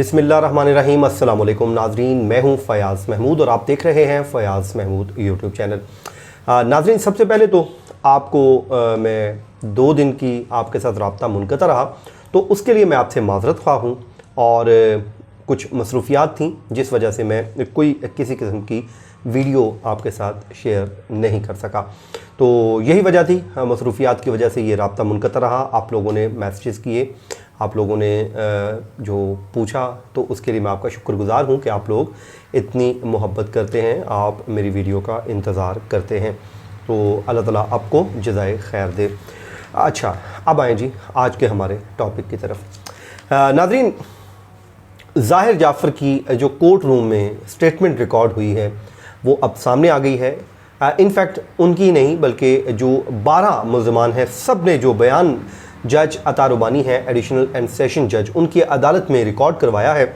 बिस्मिल्लाहिर्रहमानिर्रहीम। अस्सलाम वालेकुम नाजरीन, मैं हूं फ़याज़ महमूद और आप देख रहे हैं फ़याज़ महमूद यूट्यूब चैनल। नाजरीन, सबसे पहले तो आपको मैं 2 दिन की आपके साथ रब्ता मुनक़ता रहा, तो उसके लिए मैं आपसे माज़रत ख़्वाह हूँ और कुछ मसरूफ़ियात थी जिस वजह से मैं किसी किस्म की वीडियो आपके साथ शेयर नहीं कर सका। तो यही वजह थी, मसरूफ़ियात की वजह से ये रब्ता मुनक़ता रहा। आप लोगों ने मैसेजेस किए, आप लोगों ने जो पूछा, तो उसके लिए मैं आपका शुक्रगुज़ार हूँ कि आप लोग इतनी मोहब्बत करते हैं, आप मेरी वीडियो का इंतज़ार करते हैं। तो अल्लाह ताला आपको जज़ाए खैर दे। अच्छा, अब आएँ जी आज के हमारे टॉपिक की तरफ। नाज़रीन, ज़ाहिर जाफ़र की जो कोर्ट रूम में स्टेटमेंट रिकॉर्ड हुई है वो अब सामने आ गई है। इनफैक्ट उनकी नहीं बल्कि जो 12 मुल्ज़मान हैं, सब ने जो बयान जज अता रुबानी है, एडिशनल एंड सेशन जज, उनकी अदालत में रिकॉर्ड करवाया है,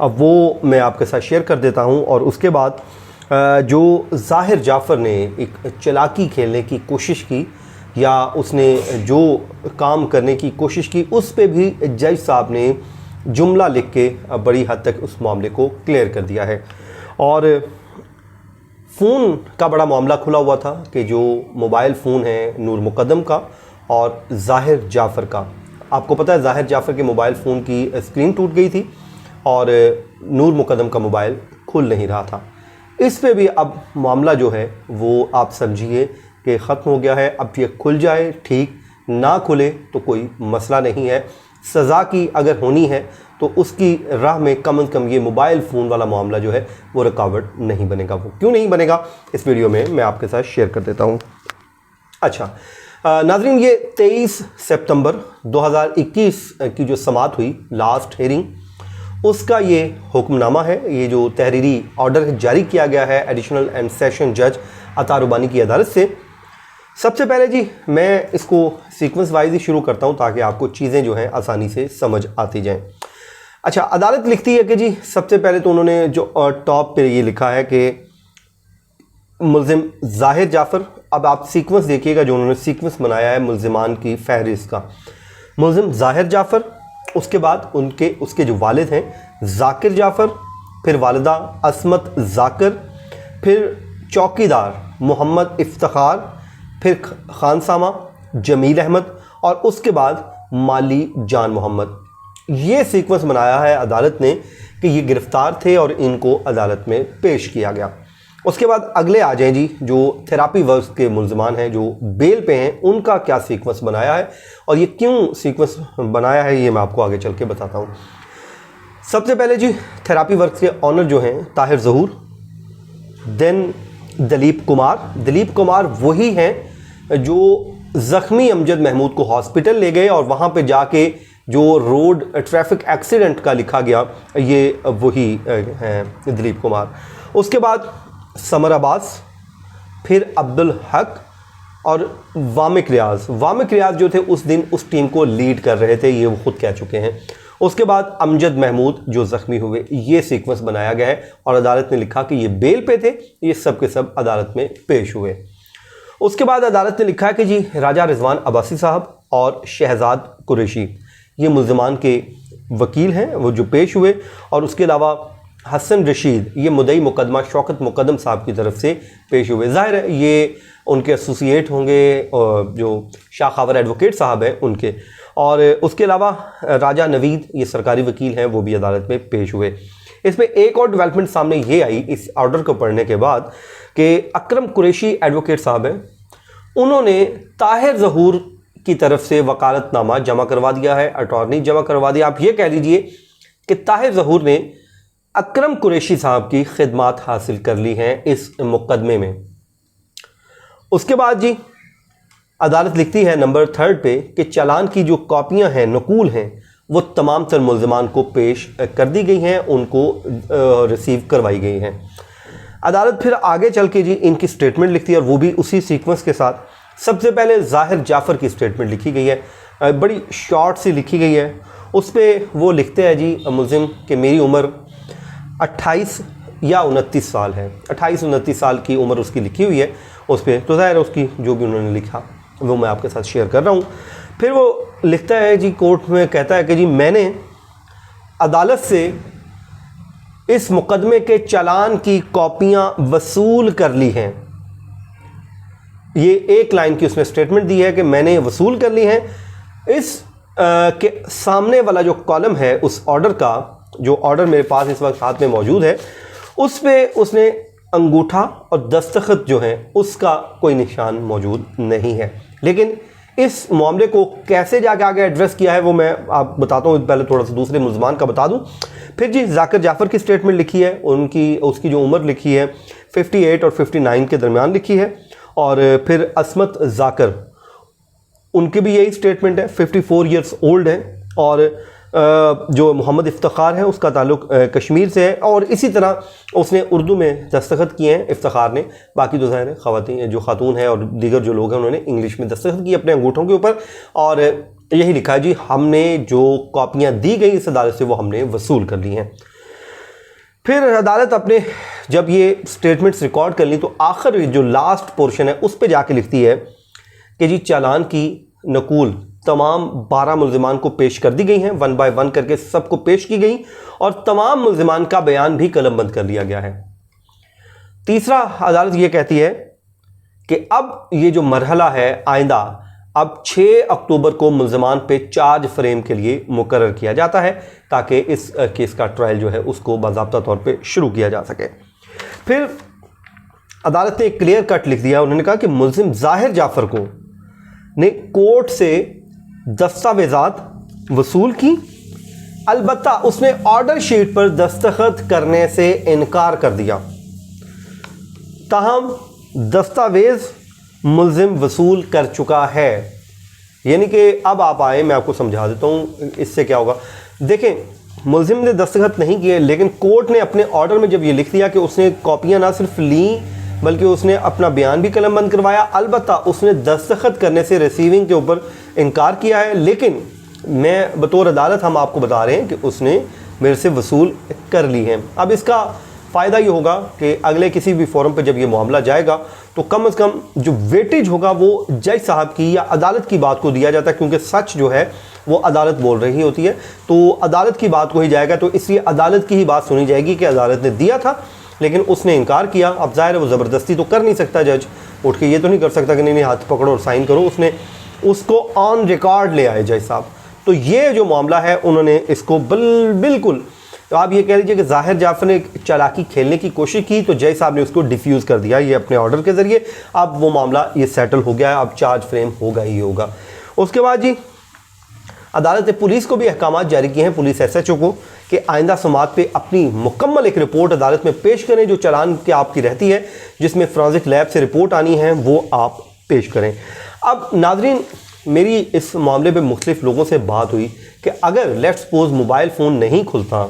अब वो मैं आपके साथ शेयर कर देता हूँ। और उसके बाद जो ज़ाहिर जाफ़र ने एक चालाकी खेलने की कोशिश की या उसने जो काम करने की कोशिश की, उस पे भी जज साहब ने जुमला लिख के बड़ी हद तक उस मामले को क्लियर कर दिया है। और फ़ोन का बड़ा मामला खुला हुआ था कि जो मोबाइल फ़ोन है नूर मुक़द्दम का और ज़ाहिर जाफ़र का, आपको पता है ज़ाहिर जाफ़र के मोबाइल फ़ोन की स्क्रीन टूट गई थी और नूर मुक़द्दम का मोबाइल खुल नहीं रहा था। इस पे भी अब मामला जो है वो आप समझिए कि ख़त्म हो गया है। अब ये खुल जाए ठीक, ना खुले तो कोई मसला नहीं है। सज़ा की अगर होनी है तो उसकी राह में कम से कम ये मोबाइल फ़ोन वाला मामला जो है वो रुकावट नहीं बनेगा। वो क्यों नहीं बनेगा, इस वीडियो में मैं आपके साथ शेयर कर देता हूँ। अच्छा नाज़रीन, ये 23 सितंबर 2021 की जो समाअत हुई, लास्ट हेयरिंग, उसका ये हुक्मनामा है। ये जो तहरीरी ऑर्डर जारी किया गया है एडिशनल एंड सेशन जज अता रुबानी की अदालत से। सबसे पहले जी मैं इसको सीक्वेंस वाइज ही शुरू करता हूँ ताकि आपको चीज़ें जो हैं आसानी से समझ आती जाएं। अच्छा, अदालत लिखती है कि जी सबसे पहले तो उन्होंने जो टॉप पे ये लिखा है कि मुल्ज़िम ज़ाहिर जाफ़र, अब आप सीक्वेंस देखिएगा जो उन्होंने सीक्वेंस बनाया है मुल्ज़िमान की फहरिस्त का। मुल्ज़िम ज़ाहिर जाफ़र, उसके बाद उसके जो वालिद हैं ज़ाकिर जाफ़र, फिर वालिदा असमत ज़ाकिर, फिर चौकीदार मोहम्मद इफ्तिखार, फिर खानसामा जमील अहमद और उसके बाद माली जान मोहम्मद। ये सीक्वेंस बनाया है अदालत ने कि ये गिरफ़्तार थे और इनको अदालत में पेश किया गया। उसके बाद अगले आ जाएं जी जो थेरापी वर्क्स के मुल्ज़मान हैं जो बेल पे हैं, उनका क्या सीक्वेंस बनाया है और ये क्यों सीक्वेंस बनाया है ये मैं आपको आगे चल के बताता हूँ। सबसे पहले जी थेरापी वर्क्स के ऑनर जो हैं ताहिर ज़हूर, देन दलीप कुमार वही हैं जो ज़ख्मी अमजद महमूद को हॉस्पिटल ले गए और वहाँ पे जाके जो रोड ट्रैफिक एक्सीडेंट का लिखा गया, ये वही हैं दलीप कुमार। उसके बाद समर अब्बास, फिर अब्दुल हक और वामिक रियाज जो थे उस दिन उस टीम को लीड कर रहे थे, ये वो खुद कह चुके हैं। उसके बाद अमजद महमूद जो ज़ख्मी हुए, ये सीक्वेंस बनाया गया है और अदालत ने लिखा कि ये बेल पे थे, ये सब के सब अदालत में पेश हुए। उसके बाद अदालत ने लिखा कि जी राजा रिजवान अब्बासी साहब और शहजाद कुरैशी ये मुल्ज़मान के वकील हैं, वो जो पेश हुए। और उसके अलावा हसन रशीद ये मुद्दई मुकदमा शौकत मुकद्दम साहब की तरफ से पेश हुए। ज़ाहिर है ये उनके एसोसिएट होंगे और जो शाखावर एडवोकेट साहब हैं उनके। और उसके अलावा राजा नवीद ये सरकारी वकील हैं, वो भी अदालत में पेश हुए। इसमें एक और डेवलपमेंट सामने ये आई इस ऑर्डर को पढ़ने के बाद कि अकरम कुरैशी एडवोकेट साहब हैं, उन्होंने ताहिर ज़हूर की तरफ से वकालतनामा जमा करवा दिया है, अटॉर्नी जमा करवा दिया। आप ये कह लीजिए कि ताहिर ज़हूर ने अकरम कुरैशी साहब की खिदमात हासिल कर ली हैं इस मुकदमे में। उसके बाद जी अदालत लिखती है नंबर 3 पे कि चालान की जो कॉपियां हैं, नकूल हैं, वो तमाम तर मुल्ज़मान को पेश कर दी गई हैं, उनको रिसीव करवाई गई हैं। अदालत फिर आगे चल के जी इनकी स्टेटमेंट लिखती है और वो भी उसी सीक्वेंस के साथ। सबसे पहले ज़ाहिर जाफ़र की स्टेटमेंट लिखी गई है, बड़ी शॉर्ट सी लिखी गई है। उस पर वो लिखते हैं जी मुल्ज़िम कि मेरी उम्र 28 या 29 साल है, 28-29 साल की उम्र उसकी लिखी हुई है उस पर। तो ज़ाहिर है उसकी जो भी उन्होंने लिखा वो मैं आपके साथ शेयर कर रहा हूँ। फिर वो लिखता है जी कोर्ट में, कहता है कि जी मैंने अदालत से इस मुकदमे के चालान की कॉपियां वसूल कर ली हैं। ये एक लाइन की उसने स्टेटमेंट दी है कि मैंने वसूल कर ली हैं। इस के सामने वाला जो कॉलम है उस ऑर्डर का, जो ऑर्डर मेरे पास इस वक्त हाथ में मौजूद है, उस पे उसने अंगूठा और दस्तखत जो हैं उसका कोई निशान मौजूद नहीं है। लेकिन इस मामले को कैसे जाके आगे एड्रेस किया है वो मैं आप बताता हूँ। पहले थोड़ा सा दूसरे मुल्ज़मान का बता दूँ। फिर जी जाकिर जाफ़र की स्टेटमेंट लिखी है, उसकी जो उम्र लिखी है 58 और 59 के दरमियान लिखी है। और फिर असमत जाकर, उनकी भी यही स्टेटमेंट है, 54 ईयर्स ओल्ड है। और जो मोहम्मद इफ्तिखार है उसका ताल्लुक कश्मीर से है। और इसी तरह उसने उर्दू में दस्तखत किए हैं इफ्तिखार ने। बाकी तो ज़ाहिर है ख़वातीन जो खातून है और दीगर जो लोग हैं उन्होंने इंग्लिश में दस्तखत की अपने अंगूठों के ऊपर। और यही लिखा है जी हमने जो कॉपियाँ दी गई इस अदालत से वो हमने वसूल कर ली हैं। फिर अदालत अपने जब ये स्टेटमेंट्स रिकॉर्ड कर ली तो आखिर जो लास्ट पोर्शन है उस पर जाके लिखती है कि जी चालान की नकूल तमाम 12 मुल्ज़िमान को पेश कर दी गई हैं, 1 बाय 1 करके सबको पेश की गई और तमाम मुल्ज़िमान का बयान भी कलमबंद कर लिया गया है। तीसरा, अदालत ये कहती है कि अब ये जो मरहला है आइंदा, अब 6 अक्टूबर को मुल्ज़िमान पे चार्ज फ्रेम के लिए मुकर्रर किया जाता है ताकि इस केस का ट्रायल जो है उसको बाज़ाब्ता तौर पे शुरू किया जा सके। फिर अदालत ने एक क्लियर कट लिख दिया। उन्होंने कहा कि मुल्ज़िम ज़ाहिर जाफ़र को ने कोर्ट से दस्तावेज़ात वसूल की, अलबत्ता उसने ऑर्डर शीट पर दस्तखत करने से इनकार कर दिया। ताहम दस्तावेज़ मुल्ज़िम वसूल कर चुका है। यानी कि अब आप आए, मैं आपको समझा देता हूँ इससे क्या होगा। देखें, मुल्ज़िम ने दस्तखत नहीं किए लेकिन कोर्ट ने अपने ऑर्डर में जब ये लिख दिया कि उसने कॉपियाँ ना सिर्फ ली बल्कि उसने अपना बयान भी कलमबंद करवाया, अलबत्ता उसने दस्तखत करने से रिसीविंग के ऊपर इनकार किया है। लेकिन मैं बतौर अदालत हम आपको बता रहे हैं कि उसने मेरे से वसूल कर ली है। अब इसका फ़ायदा ये होगा कि अगले किसी भी फोरम पे जब ये मामला जाएगा तो कम से कम जो वेटेज होगा वो जज साहब की या अदालत की बात को दिया जाता है, क्योंकि सच जो है वो अदालत बोल रही होती है तो अदालत की बात को ही जाएगा। तो इसलिए अदालत की ही बात सुनी जाएगी कि अदालत ने दिया था लेकिन उसने इनकार किया। अब ज़ाहिर है वो ज़बरदस्ती तो कर नहीं सकता, जज उठ के ये तो नहीं कर सकता कि नहीं हाथ पकड़ो और साइन करो। उसने उसको ऑन रिकॉर्ड ले आए जज साहब। तो ये जो मामला है उन्होंने इसको बिल्कुल, तो आप ये कह लीजिए कि ज़ाहिर जाफ़र ने चालाकी खेलने की कोशिश की तो जज साहब ने उसको डिफ्यूज़ कर दिया ये अपने ऑर्डर के ज़रिए। अब वो मामला ये सेटल हो गया है, अब चार्ज फ्रेम होगा ही होगा। उसके बाद जी अदालत ने पुलिस को भी अहकामात जारी किए हैं, पुलिस SHO को, कि आइंदा समात पे अपनी मुकम्मल एक रिपोर्ट अदालत में पेश करें जो चालान की आपकी रहती है, जिसमें फोरेंसिक लैब से रिपोर्ट आनी है वो आप पेश करें। अब नाज़रीन, मेरी इस मामले पे मुख्तलिफ लोगों से बात हुई कि अगर लेट्स सपोज मोबाइल फ़ोन नहीं खुलता,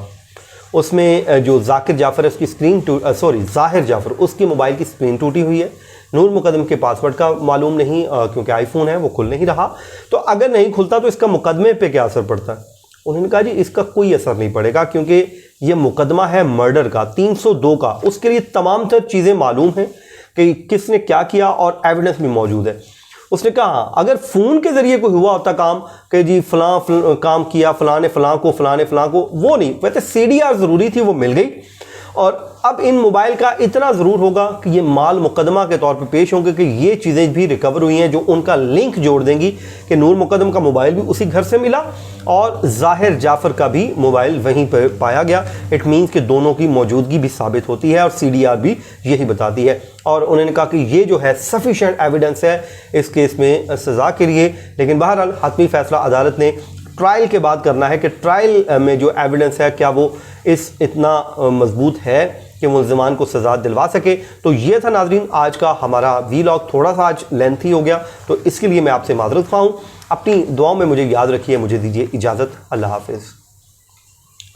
उसमें जो जाकिर जाफ़र है उसकी स्क्रीन ज़ाहिर जाफ़र उसकी मोबाइल की स्क्रीन टूटी हुई है, नूर मुकदम के पासवर्ड का मालूम नहीं क्योंकि आईफोन है वो खुल नहीं रहा, तो अगर नहीं खुलता तो इसका मुकदमे पे क्या असर पड़ता है? उन्होंने कहा जी इसका कोई असर नहीं पड़ेगा क्योंकि ये मुकदमा है मर्डर का 302 का, उसके लिए तमाम तर चीज़ें मालूम हैं कि किसने क्या किया और एविडेंस भी मौजूद है। उसने कहा अगर फ़ोन के ज़रिए कोई हुआ होता काम कि जी फ़लाँ काम किया फ़लाँ ने फ़लाँ को, वो नहीं, वैसे CDR ज़रूरी थी, वो मिल गई। और अब इन मोबाइल का इतना ज़रूर होगा कि ये माल मुकदमा के तौर पे पेश होंगे कि ये चीज़ें भी रिकवर हुई हैं जो उनका लिंक जोड़ देंगी कि नूर मुकदम का मोबाइल भी उसी घर से मिला और ज़ाहिर जाफ़र का भी मोबाइल वहीं पर पाया गया। इट मीन्स कि दोनों की मौजूदगी भी साबित होती है और CDR भी यही बताती है। और उन्होंने कहा कि ये जो है सफिशेंट एविडेंस है इस केस में सज़ा के लिए। लेकिन बहरहाल हतमी फ़ैसला अदालत ने ट्रायल के बाद करना है कि ट्रायल में जो एविडेंस है क्या वो इतना मजबूत है कि मुल्ज़िमान को सज़ा दिलवा सके। तो ये था नाज़रीन आज का हमारा वीलॉग, थोड़ा सा आज लेंथी हो गया तो इसके लिए मैं आपसे माज़रत ख्वाह हूँ। अपनी दुआओं में मुझे याद रखिए, मुझे दीजिए इजाज़त। अल्लाह हाफ़िज़।